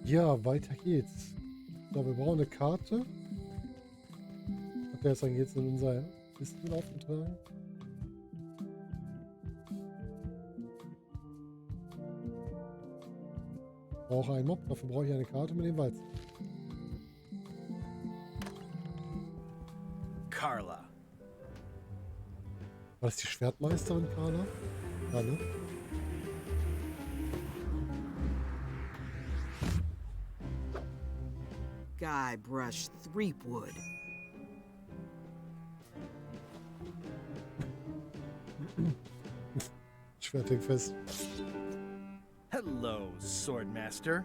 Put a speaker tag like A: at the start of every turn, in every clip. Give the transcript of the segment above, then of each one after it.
A: Ja, weiter geht's. So, wir brauchen eine Karte. Okay, dann geht's in unser Listen aufgetragen. Brauche einen Mob, dafür brauche ich eine Karte mit dem Weizen.
B: Carla.
A: War das die Schwertmeisterin, Carla? Ja, ne?
C: Guybrush Threepwood.
A: Schwert hängt fest.
B: Hello, Swordmaster.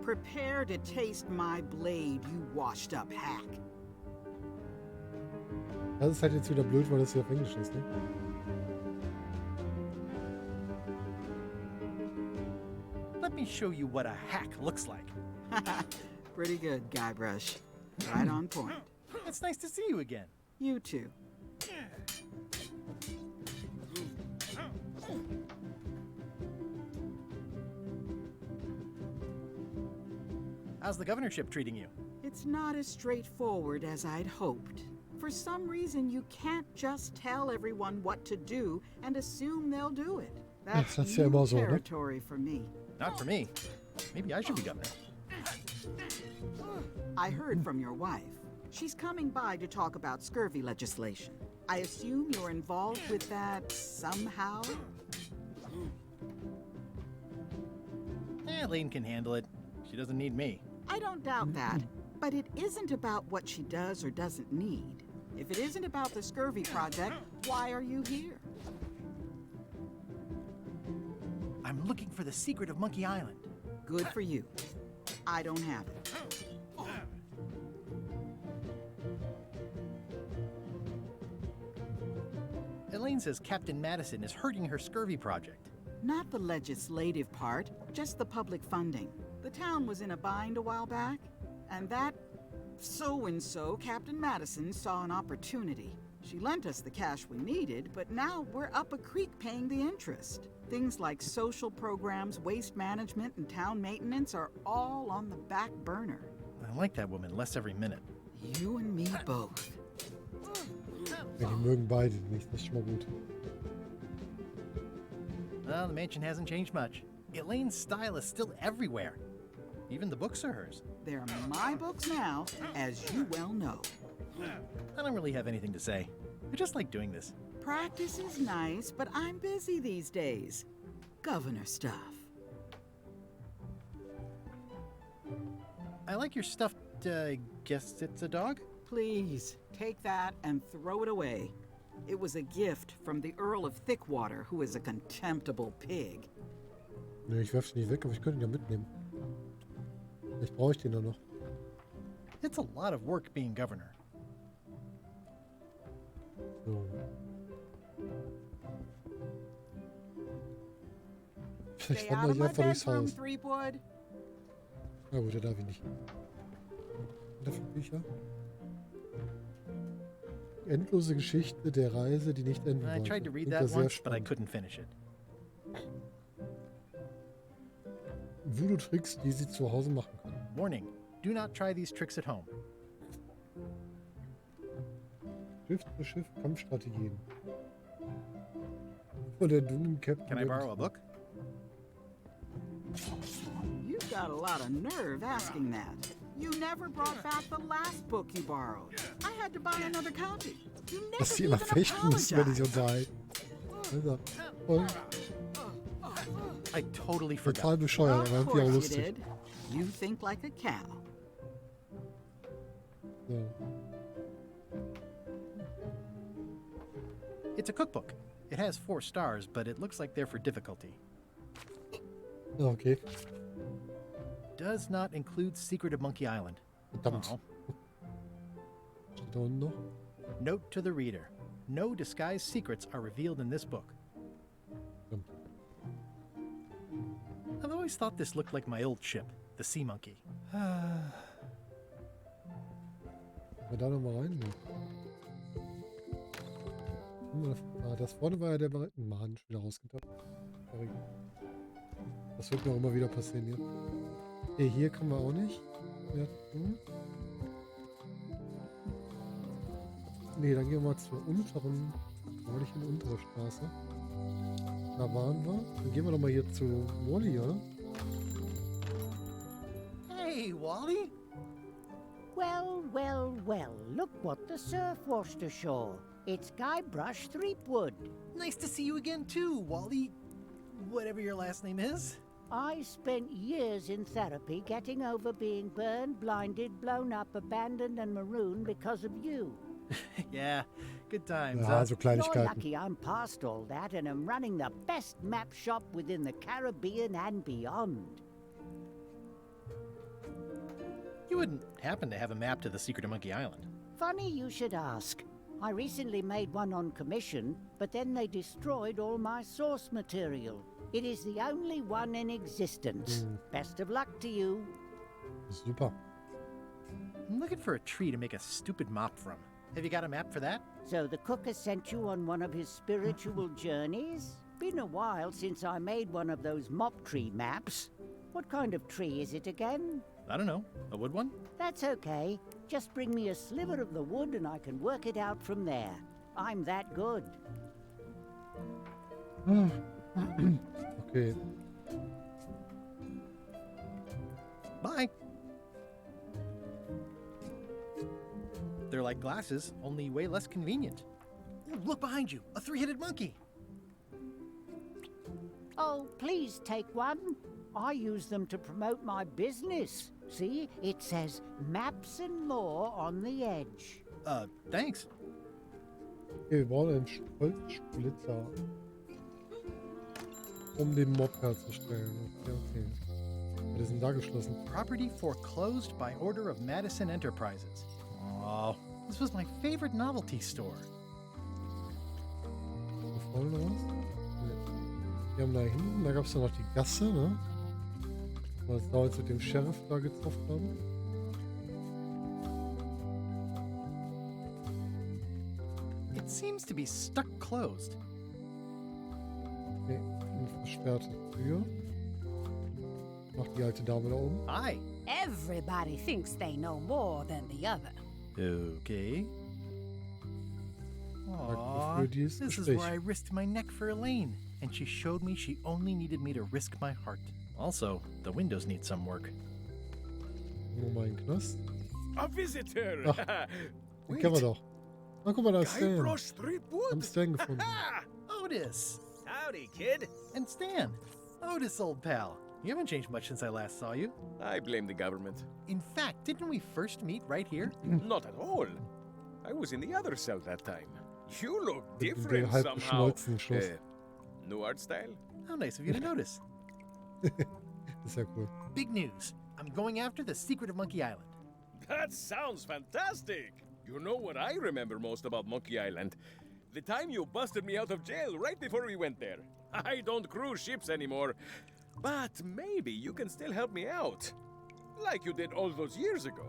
C: Prepare to taste my blade, you washed up hack.
A: Das ist halt jetzt wieder blöd, weil das hier auf Englisch ist, ne?
B: Let me show you what a hack looks like.
C: Pretty good, Guybrush. Right on point.
B: It's nice to see you again.
C: You too.
B: How's the governorship treating you?
C: It's not as straightforward as I'd hoped. For some reason, you can't just tell everyone what to do and assume they'll do it. That's
A: Das ist ja
C: new
A: immer so, ne?
C: territory for me.
B: Not for me. Maybe I should be governor.
C: I heard from your wife. She's coming by to talk about scurvy legislation. I assume you're involved with that somehow?
B: Elaine can handle it. She doesn't need me.
C: I don't doubt that. But it isn't about what she does or doesn't need. If it isn't about the scurvy project, why are you here?
B: I'm looking for the secret of Monkey Island.
C: Good for you. I don't have it.
B: Elaine says Captain Madison is hurting her scurvy project.
C: Not the legislative part, just the public funding. The town was in a bind a while back, and that so-and-so, Captain Madison, saw an opportunity. She lent us the cash we needed, but now we're up a creek paying the interest. Things like social programs, waste management, and town maintenance are all on the back burner.
B: I like that woman less every minute.
C: You and me both.
A: Ja, die mögen beide nicht, das ist schon mal gut.
B: Well, the mansion hasn't changed much. Elaine's style is still everywhere. Even the books are hers.
C: They're my books now, as you well know.
B: I don't really have anything to say. I just like doing this.
C: Practice is nice, but I'm busy these days. Governor stuff.
B: I like your stuffed, guess it's a dog?
C: Please, take that and throw it away. It was a gift from the Earl of Thickwater, who is a contemptible pig.
A: Ne, ich werfe den nicht weg, aber ich könnte ihn ja mitnehmen. Vielleicht brauche ich den dann noch.
B: It's a lot of work being governor.
A: So. Vielleicht
C: Stay out
A: wandere
C: of
A: ich
C: my
A: einfach durchs
C: bedroom,
A: Haus.
C: Threepwood.
A: Na gut, da darf ich nicht. Und dafür Bücher. Die endlose Geschichte der Reise, die nicht enden
B: I
A: wollte.
B: tried to read
A: Klingt ja
B: that
A: sehr
B: once, but I
A: spannend.
B: couldn't finish it.
A: Voodoo-Tricks, die sie zu Hause machen können.
B: Warning, do not try these tricks at home.
A: Schiff für Schiff, Kampfstrategien. Von der dummen Captain.
B: Can I borrow a book?
C: You've got a lot of nerve asking that. You never brought back the last book you borrowed. I had to buy another copy. You
A: Dass
C: never
A: sie immer
C: even
A: fechten müssen, wenn die sich
C: apologized.
A: unterhalten. Also, und
B: I totally forgot.
A: total bescheuert, aber
C: Of
A: irgendwie auch
C: course you
A: lustig.
C: did. You think like a cow.
A: So.
B: It's a cookbook. It has 4 stars, but it looks like they're for difficulty.
A: Ja, okay.
B: Does not include Secret of Monkey Island.
A: Verdammt.
B: Oh.
A: Steht da unten noch?
B: Note to the reader. No disguised secrets are revealed in this book.
A: Verdammt.
B: I've always thought this looked like my old ship, the Sea Monkey.
A: Mal da nochmal rein. Nee. Ah, das vorne war ja der Bereich. Mann, schon wieder rausgetappt. Sorry. Das wird mir auch immer wieder passieren hier. Okay, hier kann man auch nicht mehr tun. Nee, dann gehen wir mal zur unteren, nicht in die untere Straße. Da waren wir. Dann gehen wir doch mal hier zu Wally, oder?
B: Hey, Wally.
D: Well, well, well, look what the surf washed ashore. It's Guybrush Threepwood.
B: Nice to see you again too, Wally. Whatever your last name is.
D: I spent years in therapy getting over being burned, blinded, blown up, abandoned, and marooned because of you.
B: Yeah, good times.
A: Ja, so
D: You're
A: Kleinigkeiten.
D: lucky I'm past all that and am running the best map shop within the Caribbean and beyond.
B: You wouldn't happen to have a map to the secret of Monkey Island.
D: Funny you should ask. I recently made one on commission, but then they destroyed all my source material. It is the only one in existence. Best of luck to you.
A: Super.
B: I'm looking for a tree to make a stupid mop from. Have you got a map for that?
D: So the cook has sent you on one of his spiritual journeys? Been a while since I made one of those mop tree maps. What kind of tree is it again?
B: I don't know. A wood one?
D: That's okay. Just bring me a sliver of the wood and I can work it out from there. I'm that good.
A: Okay.
B: Bye. They're like glasses, only way less convenient. Ooh, look behind you, a three-headed monkey.
D: Oh, please take one. I use them to promote my business. See, it says maps and more on the edge.
B: Thanks.
A: Okay, wir brauchen einen Holzsplitter, um den Mob herzustellen. Okay, okay. Was ist denn da geschlossen?
B: Property foreclosed by order of Madison Enterprises. Oh, this was my favorite novelty store.
A: Da vorne noch was? Nee. Wir haben da hinten, da gab es ja noch die Gasse, ne? Was wir damals mit dem Sheriff da getroffen haben.
B: It seems to be stuck closed.
A: Okay, eine versperrte Tür. Macht die alte Dame da oben.
B: Hi.
E: Everybody thinks they know more than the other.
B: Okay. Aww,
A: für dieses
B: this is
A: Gespräch.
B: where I risked my neck for Elaine, and she showed me she only needed me to risk my heart. Also, the windows need some work.
A: Nochmal ein Knast.
F: A visitor!
A: Ach, den kennen wir doch. Na, guck mal, da ist Stan.
F: Guybrush Threepwood?
A: Haben Stan gefunden.
B: Otis!
F: Howdy, kid.
B: And Stan! Otis, old pal. You haven't changed much since I last saw you.
F: I blame the government.
B: In fact, didn't we first meet right here?
F: Not at all. I was in the other cell that time. You look
A: Mit dem
F: different
A: halb
F: somehow.
A: geschmolzenen Schluss.
F: New art style?
B: How nice of you to notice.
A: Ist ja cool.
B: Big news. I'm going after the secret of Monkey Island.
F: That sounds fantastic. You know what I remember most about Monkey Island? The time you busted me out of jail right before we went there. I don't cruise ships anymore. But maybe you can still help me out. Like you did all those years ago.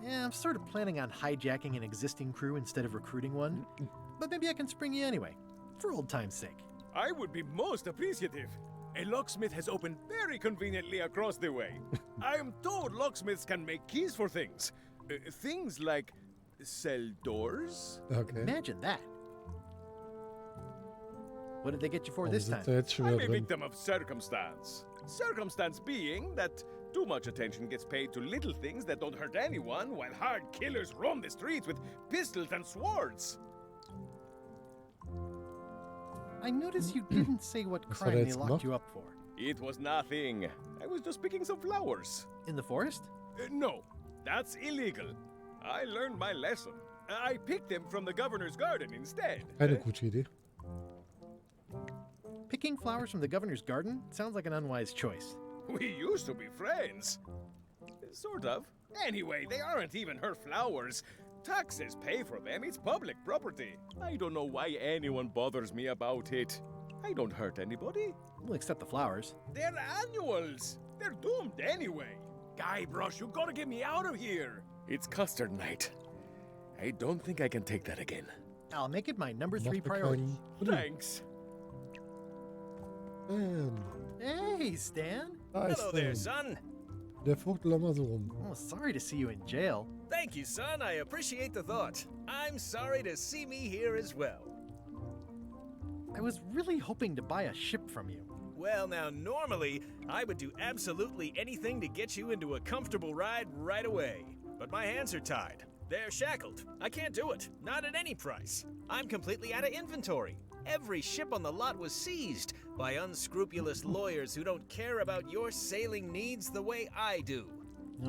B: Yeah, I'm sort of planning on hijacking an existing crew instead of recruiting one. But maybe I can spring you anyway, for old time's sake.
F: I would be most appreciative. A locksmith has opened very conveniently across the way. I am told locksmiths can make keys for things. Things like cell doors.
A: Okay.
B: Imagine that. What did they get you for
A: Warum
B: this
A: sitzt
B: time?
A: er jetzt schon
F: I'm
A: wieder
F: a
A: drin?
F: victim of circumstance. Circumstance being that too much attention gets paid to little things that don't hurt anyone, while hard killers roam the streets with pistols and swords.
B: I noticed you didn't say what
A: Was hat er
B: crime they
A: jetzt
B: locked
A: gemacht?
B: you up for.
F: It was nothing. I was just picking some flowers.
B: In the forest?
F: No, that's illegal. I learned my lesson. I picked them from the governor's garden instead.
A: Keine gute Idee.
B: Picking flowers from the governor's garden sounds like an unwise choice.
F: We used to be friends. Sort of. Anyway, they aren't even her flowers. Taxes pay for them. It's public property. I don't know why anyone bothers me about it. I don't hurt anybody.
B: We'll accept the flowers.
F: They're annuals. They're doomed anyway. Guybrush, you gotta get me out of here. It's custard night. I don't think I can take that again.
B: I'll make it my number 3
A: Macht mir
B: priority.
A: keinen Sinn.
F: Thanks.
A: Stan.
B: Hey, Stan.
A: Da ist
F: Hello there,
A: Stan.
F: son.
A: Der fuchtelt immer so rum.
B: Oh, sorry to see you in jail.
F: Thank you, son. I appreciate the thought. I'm sorry to see me here as well.
B: I was really hoping to buy a ship from you.
F: Well, now, normally, I would do absolutely anything to get you into a comfortable ride right away. But my hands are tied. They're shackled. I can't do it. Not at any price. I'm completely out of inventory. Every ship on the lot was seized by unscrupulous lawyers who don't care about your sailing needs the way I do.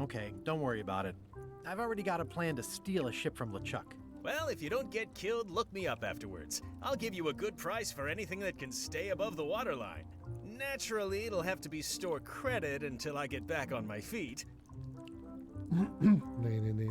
B: Okay, don't worry about it. I've already got a plan to steal a ship from LeChuck.
F: Well, if you don't get killed, look me up afterwards. I'll give you a good price for anything that can stay above the waterline. Naturally, it'll have to be store credit until I get back on my feet.
A: Nee.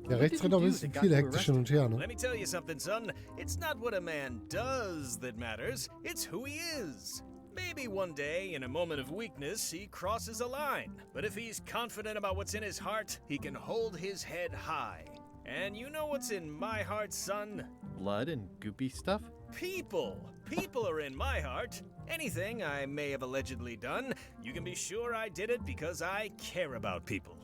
A: Der Rechtsritter wissen viele hektisch hin und her, ne?
F: Let me tell you something, son. It's not what a man does that matters. It's who he is. Maybe one day, in a moment of weakness, he crosses a line. But if he's confident about what's in his heart, he can hold his head high. And you know what's in my heart, son?
B: Blood and goopy stuff?
F: People. People are in my heart. Anything I may have allegedly done, you can be sure I did it because I care about people.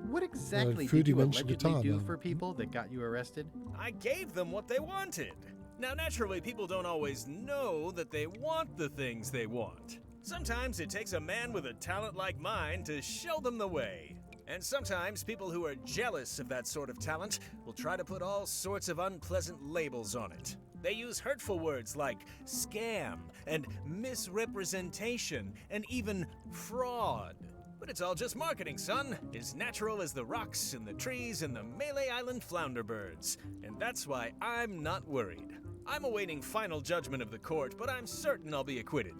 B: What exactly
A: für
B: did
A: die
B: you
A: Menschen
B: allegedly
A: getan
B: do
A: haben.
B: for people that got you arrested?
F: I gave them what they wanted. Now, naturally, people don't always know that they want the things they want. Sometimes it takes a man with a talent like mine to show them the way. And sometimes people who are jealous of that sort of talent will try to put all sorts of unpleasant labels on it. They use hurtful words like scam and misrepresentation and even fraud. But it's all just marketing, son. As natural as the rocks and the trees and the Malay Island flounder birds. And that's why I'm not worried. I'm awaiting final judgment of the court, but I'm certain I'll be acquitted.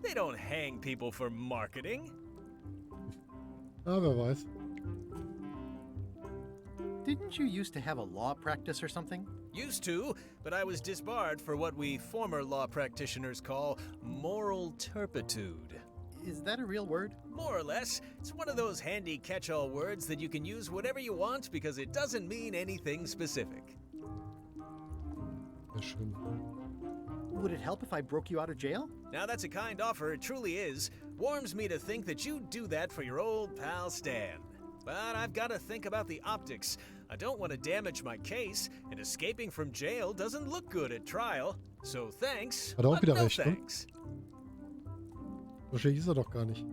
F: They don't hang people for marketing.
A: Ah, wer weiß.
B: Didn't you used to have a law practice or something?
F: Used to, but I was disbarred for what we former law practitioners call moral turpitude.
B: Is that a real word?
F: More or less. It's one of those handy catch-all words that you can use whatever you want because it doesn't mean anything specific.
A: Sehr schön.
B: Would it help if I broke you out of jail?
F: Now that's a kind offer, it truly is. Warms me to think that you'd do that for your old pal Stan. But I've got to think about the optics. I don't want to damage my case, and escaping from jail doesn't look good at trial. So thanks,
A: Hat er auch
F: but
A: wieder
F: no
A: recht, ne?
F: thanks.
A: So schlecht ist er doch gar nicht.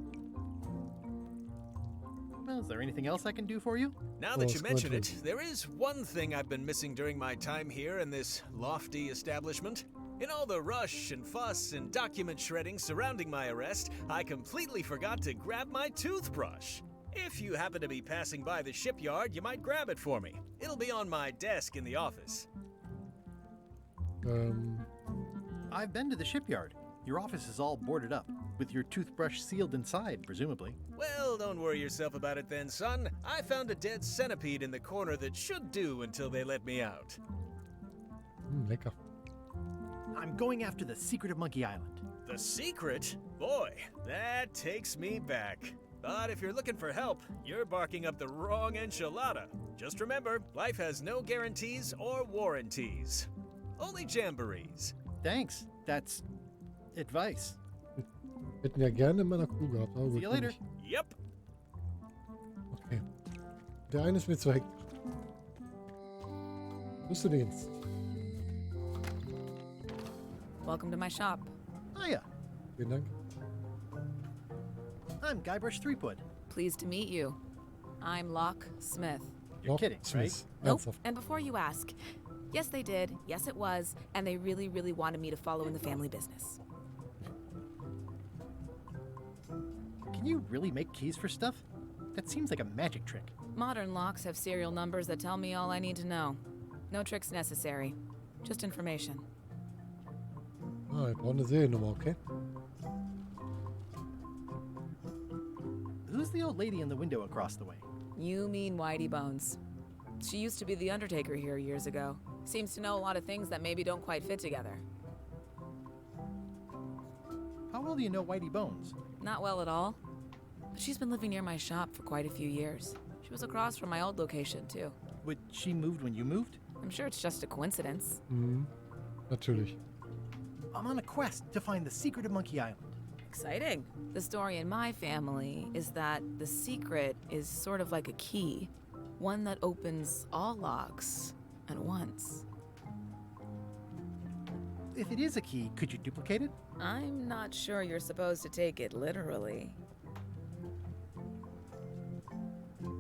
B: Well, is there anything else I can do for you?
F: Now that
A: Oh,
F: you mention it,
A: squadron.
F: there is one thing I've been missing during my time here in this lofty establishment. In all the rush and fuss and document shredding surrounding my arrest, I completely forgot to grab my toothbrush. If you happen to be passing by the shipyard, you might grab it for me. It'll be on my desk in the office.
B: I've been to the shipyard. Your office is all boarded up, with your toothbrush sealed inside, presumably.
F: Well, don't worry yourself about it then, son. I found a dead centipede in the corner that should do until they let me out.
A: Lecker.
B: I'm going after the secret of Monkey Island.
F: The secret? Boy, that takes me back. But if you're looking for help, you're barking up the wrong enchilada. Just remember, life has no guarantees or warranties. Only jamborees.
B: Thanks. That's advice.
A: Hätten ja gerne in meiner Crew gehabt. Aber
B: See
A: gut,
B: you
A: kann
B: later.
A: ich.
F: Yep.
A: Okay. Der eine ist mir zu hektisch. Dienst.
G: Welcome to my shop.
B: Hiya.
A: Vielen Dank.
B: I'm Guybrush Threepwood.
G: Pleased to meet you. I'm Locke Smith.
B: You're
A: Noch
B: kidding, right?
A: Smith.
G: Nope.
A: Ernsthaft.
G: And before you ask, yes, they did. Yes, it was. And they really, really wanted me to follow in the family business.
B: Can you really make keys for stuff? That seems like a magic trick.
G: Modern locks have serial numbers that tell me all I need to know. No tricks necessary. Just information.
A: Ah, ich brauche eine Seriennummer, okay?
B: Who's the old lady in the window across the way?
G: You mean Whitey Bones. She used to be the undertaker here years ago. Seems to know a lot of things that maybe don't quite fit together.
B: How well do you know Whitey Bones?
G: Not well at all. But she's been living near my shop for quite a few years. She was across from my old location, too.
B: Would she moved when you moved?
G: I'm sure it's just a coincidence.
A: Mhm. Natürlich.
B: I'm on a quest to find the secret of Monkey Island.
G: Exciting. The story in my family is that the secret is sort of like a key, one that opens all locks at once.
B: If it is a key, could you duplicate it?
G: I'm not sure you're supposed to take it literally.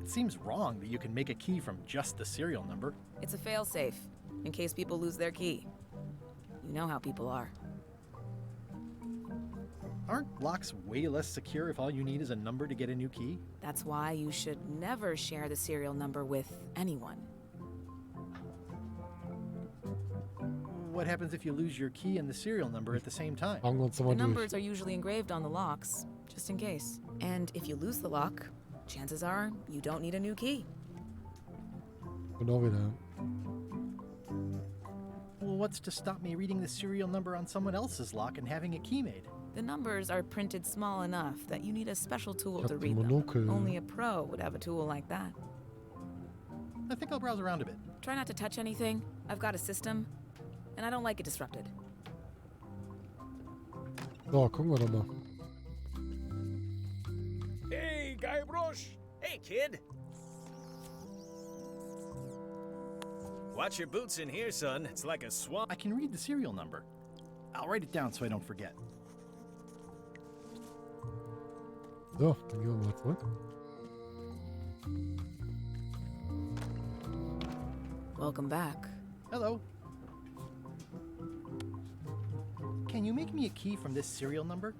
B: It seems wrong that you can make a key from just the serial number.
G: It's a failsafe, in case people lose their key. You know how people are.
B: Aren't locks way less secure if all you need is a number to get a new key?
G: That's why you should never share the serial number with anyone.
B: What happens if you lose your key and the serial number at the same time?
A: Fragen wir uns doch
G: The
A: mal durch.
G: numbers are usually engraved on the locks, just in case. And if you lose the lock, chances are you don't need a new key.
A: Genau wieder.
B: Well, what's to stop me reading the serial number on someone else's lock and having a key made?
G: The numbers are printed small enough that you need a special tool
A: Ich
G: to
A: hab den
G: read them.
A: Monokel.
G: Only a pro would have a tool like that.
B: I think I'll browse around a bit.
G: Try not to touch anything. I've got a system, and I don't like it disrupted.
A: So, gucken wir doch mal.
F: Hey, Guybrush!
H: Hey, kid. Watch your boots in here, son. It's like a swamp.
B: I can read the serial number. I'll write it down so I don't forget.
A: So, dann gehen wir mal zurück.
G: Welcome back.
B: Hello. Can you make me a key from this serial number?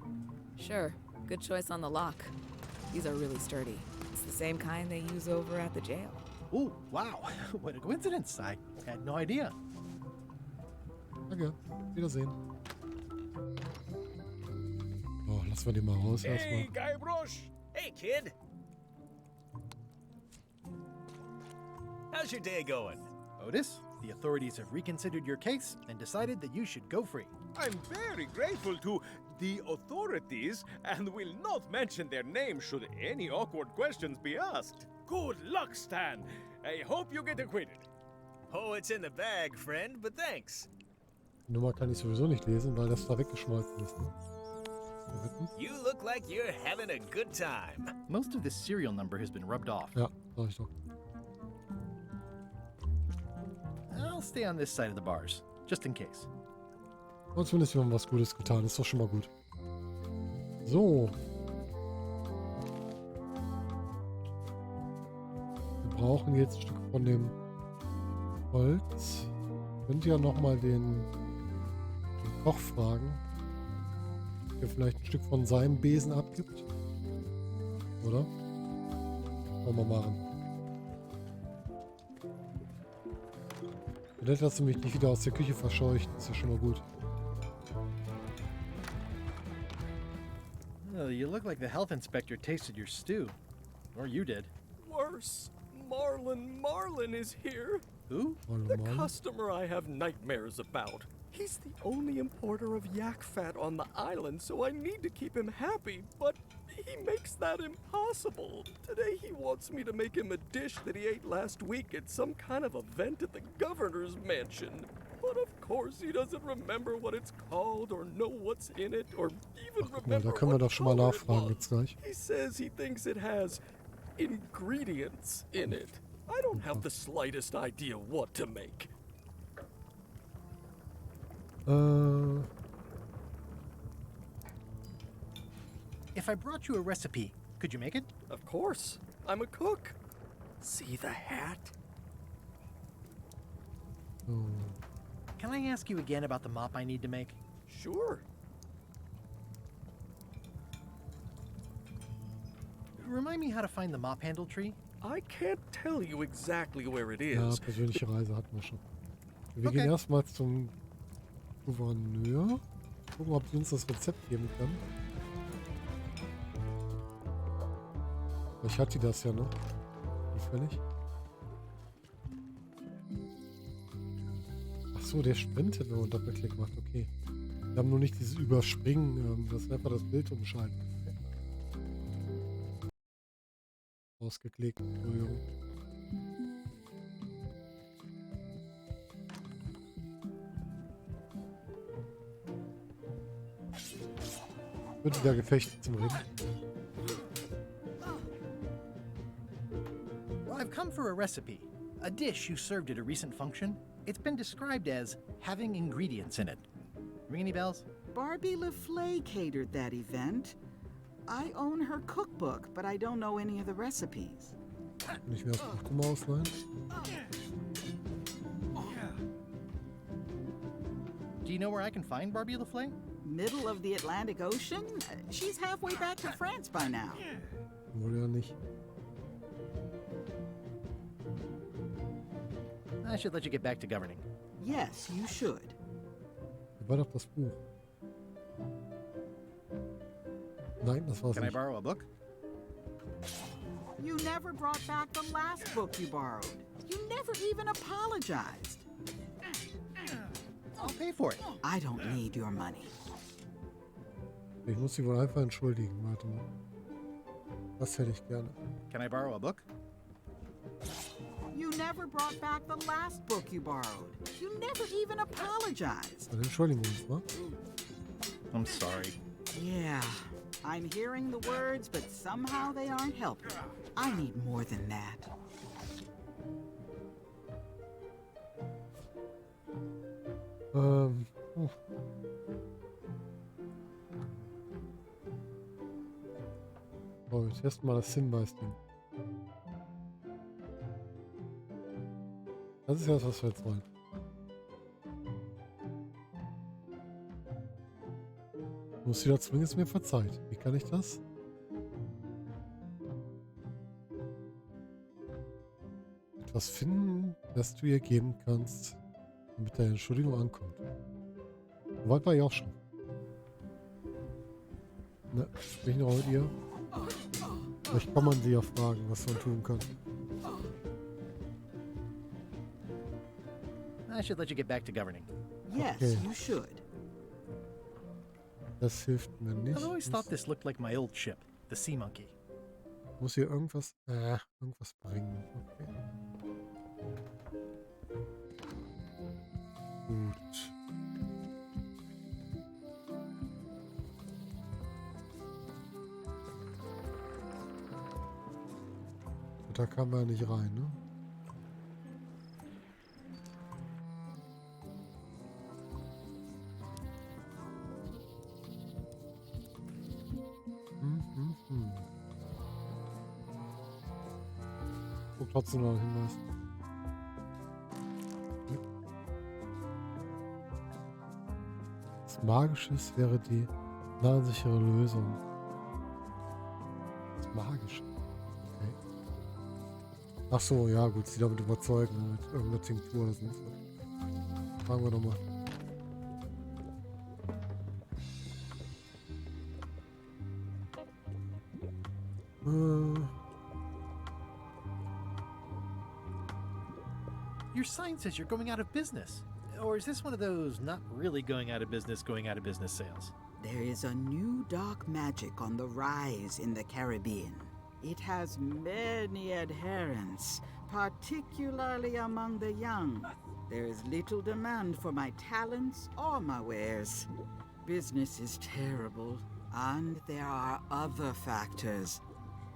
G: Sure, good choice on the lock. These are really sturdy. It's the same kind they use over at the jail.
B: Oh, wow. What a coincidence. I had no idea.
A: Danke. Wiedersehen. Oh, lassen wir den mal raus
F: Hey,
A: erstmal.
F: Guybrush!
H: Hey, kid. How's your day going?
B: Otis, the authorities have reconsidered your case and decided that you should go free.
F: I'm very grateful to the authorities and will not mention their name should any awkward questions be asked. Good luck, Stan. I hope you get acquitted.
H: Oh, it's in the bag, friend, but thanks.
A: Die Nummer kann ich sowieso nicht lesen, weil das da weggeschmolzen ist. Ne? Wetten?
H: You look like you're having a good time.
B: Most of this serial number has been rubbed off.
A: Ja, sag ich doch.
B: I'll stay on this side of the bars, just in case.
A: Und zumindest wir haben was Gutes getan. Ist doch schon mal gut. So. Wir brauchen jetzt ein Stück von dem Holz. Könnt ihr nochmal den Koch fragen, der vielleicht ein Stück von seinem Besen abgibt? Oder? Wollen wir machen. Und das mich nicht wieder aus der Küche verscheucht. Ist ja schon mal gut.
B: Oh, you look like the health inspector tasted your stew. Or you did.
I: Worse. Marlin is here.
B: Who?
I: The customer I have nightmares about. He's the only importer of yak fat on the island, so I need to keep him happy, but he makes that impossible. Today he wants me to make him a dish that he ate last week at some kind of event at the governor's mansion. But of course he doesn't remember what it's called or know what's in it or even
A: Guck mal,
I: remember
A: da können wir
I: what
A: doch schon mal
I: color it
A: nachfragen
I: was.
A: jetzt gleich.
I: He says he thinks it has ingredients in it. I don't have the slightest idea what to make.
B: If I brought you a recipe, could you make it?
I: Of course, I'm a cook. See the hat?
A: So.
B: Can I ask you again about the mop I need to make?
I: Sure.
B: Remind me how to find the mop handle tree?
I: I can't tell you exactly where it
A: Ja,
I: is.
A: persönliche Reise hatten wir schon. Wir
B: Okay.
A: gehen erstmal zum Gouverneur. Gucken, ob sie uns das Rezept geben können. Vielleicht hat die das ja noch. Zufällig. Ach so, der sprintet, wenn man Doppelklick macht. Okay. Wir haben nur nicht dieses Überspringen, das einfach das Bild umschalten. Ausgeklickt. Entschuldigung. Wird wieder Gefechte zum Reden.
B: Well, I've come for a recipe. A dish you served at a recent function. It's been described as having ingredients in it. Ring any bells?
C: Barbie LaFleur catered that event. I own her cookbook, but I don't know any of the recipes.
A: Kann ich mir das Buch mal ausleihen?
B: Do you know where I can find Barbie LaFleur?
C: Middle of the Atlantic Ocean? She's halfway back to France by now.
A: Wohl ja nicht.
B: I should let you get back to governing.
C: Yes, you should.
A: Wie war doch das Buch? Nein, das war's
B: Can I
A: nicht.
B: borrow a book?
C: You never brought back the last book you borrowed. You never even apologized.
B: I'll pay for it.
C: I don't need your money.
A: Ich muss sie wohl einfach entschuldigen. Warte mal. Das hätte ich gerne.
B: Can I borrow a book?
C: You never brought back the last book you borrowed. You never even apologized.
A: Dann entschuldigen wir uns, wa?
B: I'm sorry.
C: Yeah, I'm hearing the words, but somehow they aren't helping. I need more than that.
A: Oh. Oh, wir testen mal das Hinweisding. Das ist ja das, was wir jetzt wollen. Muss sie dazu es mir verzeiht. Wie kann ich das? Etwas finden, das du ihr geben kannst, damit deine Entschuldigung ankommt. Soweit war ich auch schon. Na, sprich noch mit ihr. Vielleicht kann man sie ja fragen, was man tun kann.
B: I should let you get back to governing.
C: Yes,
A: Okay.
C: you should.
A: Das hilft mir nicht.
B: I've always thought this looked like my old ship, the Sea Monkey.
A: Muss hier irgendwas bringen. Okay. Gut. Da kam er nicht rein, ne? Guck trotzdem noch einen Hinweis. Was Magisches wäre die narrensichere Lösung. Was Magisches. Okay. Ach so, ja gut, sie damit überzeugen mit irgendeiner Tinktur oder sonst was. Fragen wir doch mal.
B: Your sign says you're going out of business. Or is this one of those not really going out of business sales?
C: There is a new dark magic on the rise in the Caribbean. It has many adherents, particularly among the young. There is little demand for my talents or my wares. Business is terrible, and there are other factors.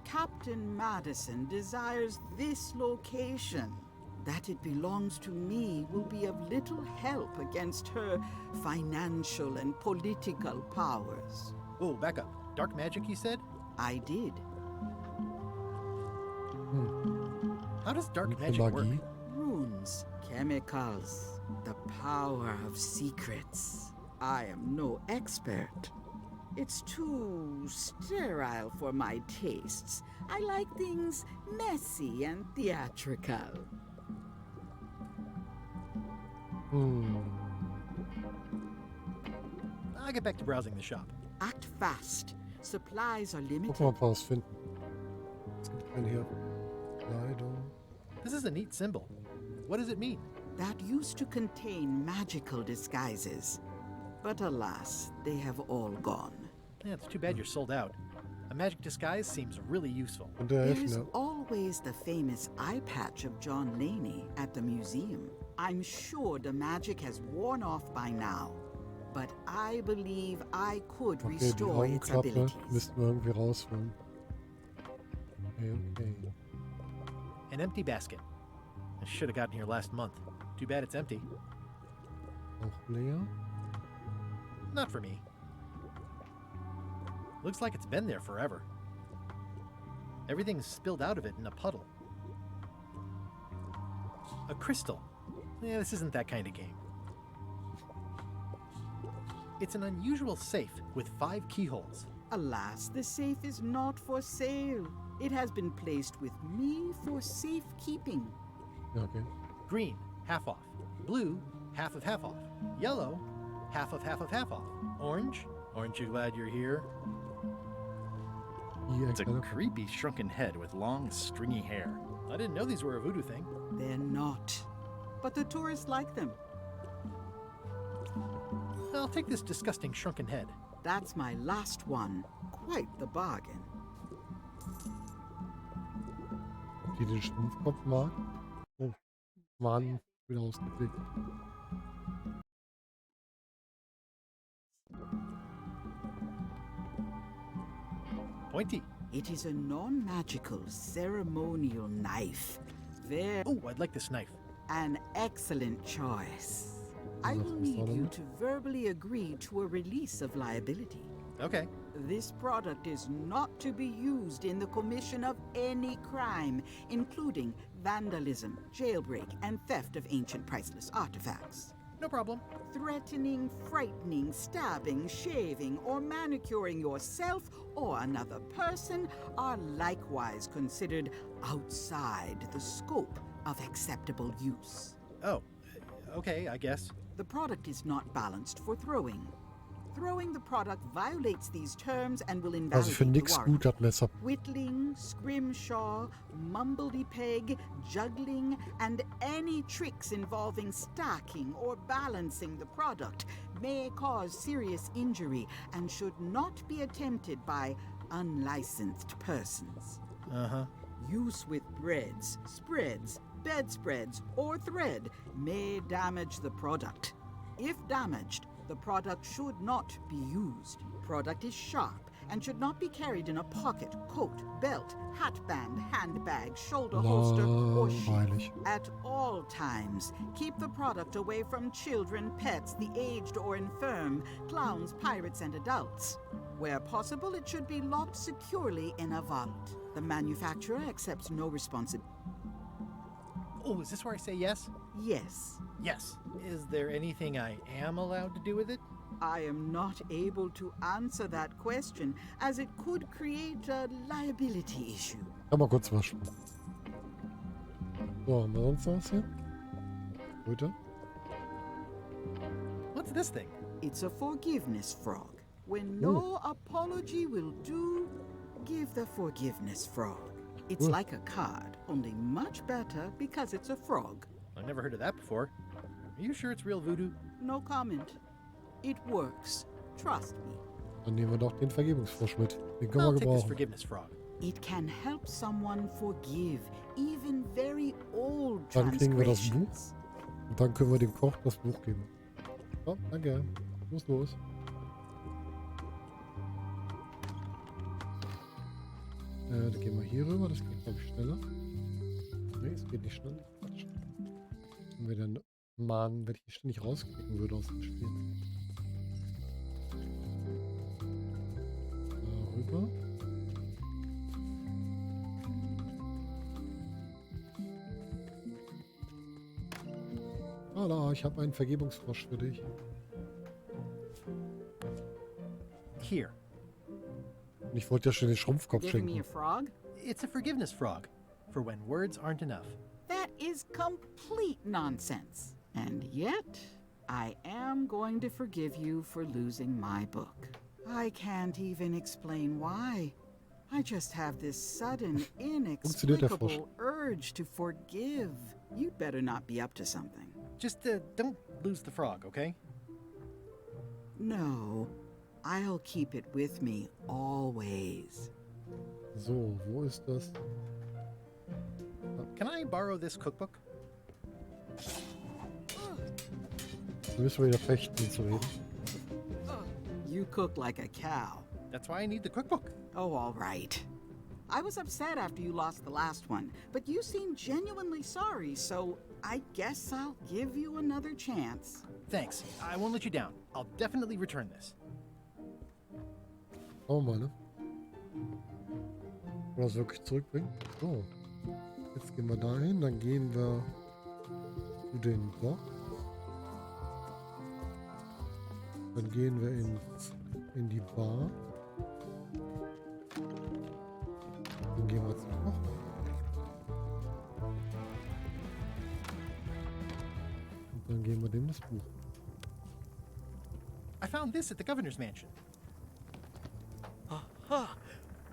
C: Captain Madison desires this location. That it belongs to me will be of little help against her financial and political powers.
B: Oh, back up. Dark magic, you said?
C: I did.
B: How does dark
A: Gute
B: magic work?
A: Magie.
C: Runes, chemicals, the power of secrets. I am no expert. It's too sterile for my tastes. I like things messy and theatrical.
B: I'll get back to browsing the shop.
C: Act fast. Supplies are
A: Guck
C: limited.
A: mal, ob wir was finden. Es gibt einen hier. Kleidung.
B: This is a neat symbol. What does it mean?
C: That used to contain magical disguises. But alas, they have all gone.
B: Yeah, it's too bad you're sold out. A magic disguise seems really useful.
A: Könnte er
C: There
A: helfen,
C: is
A: ja.
C: always the famous eye patch of John Laney at the museum. I'm sure the magic has worn off by now. but I believe I could
A: Okay, die
C: restore its
A: Augenklappe
C: abilities.
A: müssten wir irgendwie rausholen. Okay.
B: An empty basket. I should have gotten here last month. Too bad it's empty.
A: Auch leer.
B: Not for me. Looks like it's been there forever. Everything's spilled out of it in a puddle. A crystal. Yeah, this isn't that kind of game. It's an unusual safe with 5 keyholes.
C: Alas, the safe is not for sale. It has been placed with me for safekeeping.
A: Ja, okay.
B: Green, half off. Blue, half off. Yellow, half off. Orange, aren't you glad you're here?
A: Hier
B: It's a
A: ein
B: creepy shrunken head with long, stringy hair. I didn't know these were a voodoo thing.
C: They're not. But the tourists like them.
B: I'll take this disgusting shrunken head.
C: That's my last one. Quite the bargain.
A: die den Schrumpfkopf mag. Oh, Mann, wieder ausgeklickt.
B: Pointy.
C: It is a non-magical ceremonial knife.
B: Oh, I'd like this knife.
C: An excellent choice. I
A: Lasst
C: will
A: uns
C: need
A: da
C: you
A: damit.
C: to verbally agree to a release of liability.
B: Okay.
C: This product is not to be used in the commission of any crime, including vandalism, jailbreak, and theft of ancient priceless artifacts.
B: No problem.
C: Threatening, frightening, stabbing, shaving, or manicuring yourself or another person are likewise considered outside the scope of acceptable use.
B: Oh, okay, I guess.
C: The product is not balanced for throwing. Throwing the product violates these terms and will
A: Also für
C: invalidate the
A: nix
C: warrant.
A: gut, das Messer.
C: Whittling, scrimshaw, mumbledy-peg, juggling, and any tricks involving stacking or balancing the product may cause serious injury and should not be attempted by unlicensed persons.
B: Uh-huh.
C: Use with breads, spreads, bedspreads, or thread may damage the product. If damaged, the product should not be used. Product is sharp and should not be carried in a pocket, coat, belt, hatband, handbag, shoulder holster, or sheath.
A: Langweilig.
C: At all times, keep the product away from children, pets, the aged or infirm, clowns, pirates, and adults. Where possible, it should be locked securely in a vault. The manufacturer accepts no responsibility.
B: Oh, is this where I say yes?
C: Yes,
B: Yes. Is there anything I am allowed to do with it?
C: I am not able to answer that question, as it could create a liability issue.
A: Kann mal kurz waschen. So, haben wir sonst was hier? Bitte?
B: What's this thing?
C: It's a forgiveness frog. When no apology will do, give the forgiveness frog. It's
A: Ooh.
C: like a card, only much better because it's a frog.
B: I've never heard of that before. Are you sure it's real voodoo?
C: No comment. It works. Trust me.
A: Dann nehmen wir doch den Vergebungsfrosch mit. Den können
B: I'll
A: wir
B: take this
A: gebrauchen.
B: forgiveness frog.
C: It can help someone forgive even very old
A: Dann kriegen wir das Buch.
C: transgressions.
A: Und dann können wir dem Koch das Buch geben. So, danke. Los. Dann gehen wir hier rüber. Das geht, glaube ich, schneller. Nee, es geht nicht schneller. Quatsch. Wenn wir dann... Mann, wenn ich hier ständig rausklicken würde aus dem Spiel. Da rüber. Hala, ich habe einen Vergebungsfrosch für dich.
B: Here.
A: Und ich wollte ja schon den Schrumpfkopf
C: Giving me a
A: schenken.
C: frog?
B: It's a forgiveness frog. For when words aren't enough.
C: That is complete nonsense. And yet, I am going to forgive you for losing my book. I can't even explain why. I just have this sudden,
A: Funktioniert der Frosch?
C: inexplicable urge to forgive. You'd better not be up to something.
B: Just don't lose the frog, okay?
C: No, I'll keep it with me always.
A: So, wo ist das?
B: Can I borrow this cookbook?
A: Da müssen wir wieder fechten zu reden.
C: You cook like a cow.
B: That's why I need the cookbook.
C: Oh, all right. I was upset after you lost the last one, but you seemed genuinely sorry, so I guess I'll give you another chance.
B: Thanks. I won't let you down. I'll definitely return this.
A: Schauen wir mal, ne? Ob das wirklich zurückbringt. So. Jetzt gehen wir dahin, dann gehen wir zu den Box. Dann gehen wir in die Bar. Dann gehen wir zum Koch. Und dann geben wir dem das Buch.
B: I found this at the governor's mansion.
I: Aha!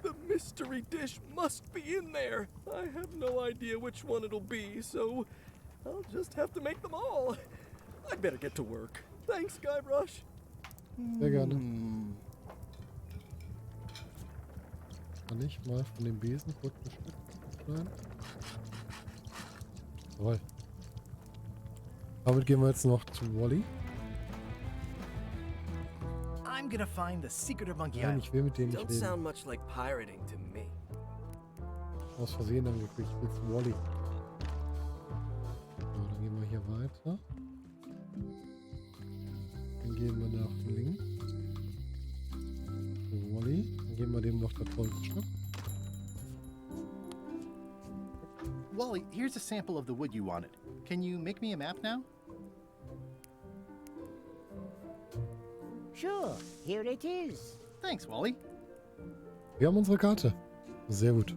I: The mystery dish must be in there. I have no idea which one it'll be, so I'll just have to make them all. I'd better get to work. Thanks, Guybrush.
A: Sehr gerne. Kann ich mal von dem Besen kurz ein Stück schneiden? Jawohl. Damit gehen wir jetzt noch zu Wally.
B: I'm gonna find the secret of Monkey
A: Nein,
B: Island.
A: ich will mit denen nicht
I: Don't
A: reden.
I: sound much like pirating to me.
A: Aus Versehen angekriegt. Ich will zu Wally. So, dann gehen wir hier weiter. Dann gehen wir nach links. Zu Wally. Dann geben wir dem noch das Holzstück.
B: Wally, here's a sample of the wood you wanted. Can you make me a map now?
D: Sure, here it is.
B: Thanks, Wally.
A: Wir haben unsere Karte. Sehr gut.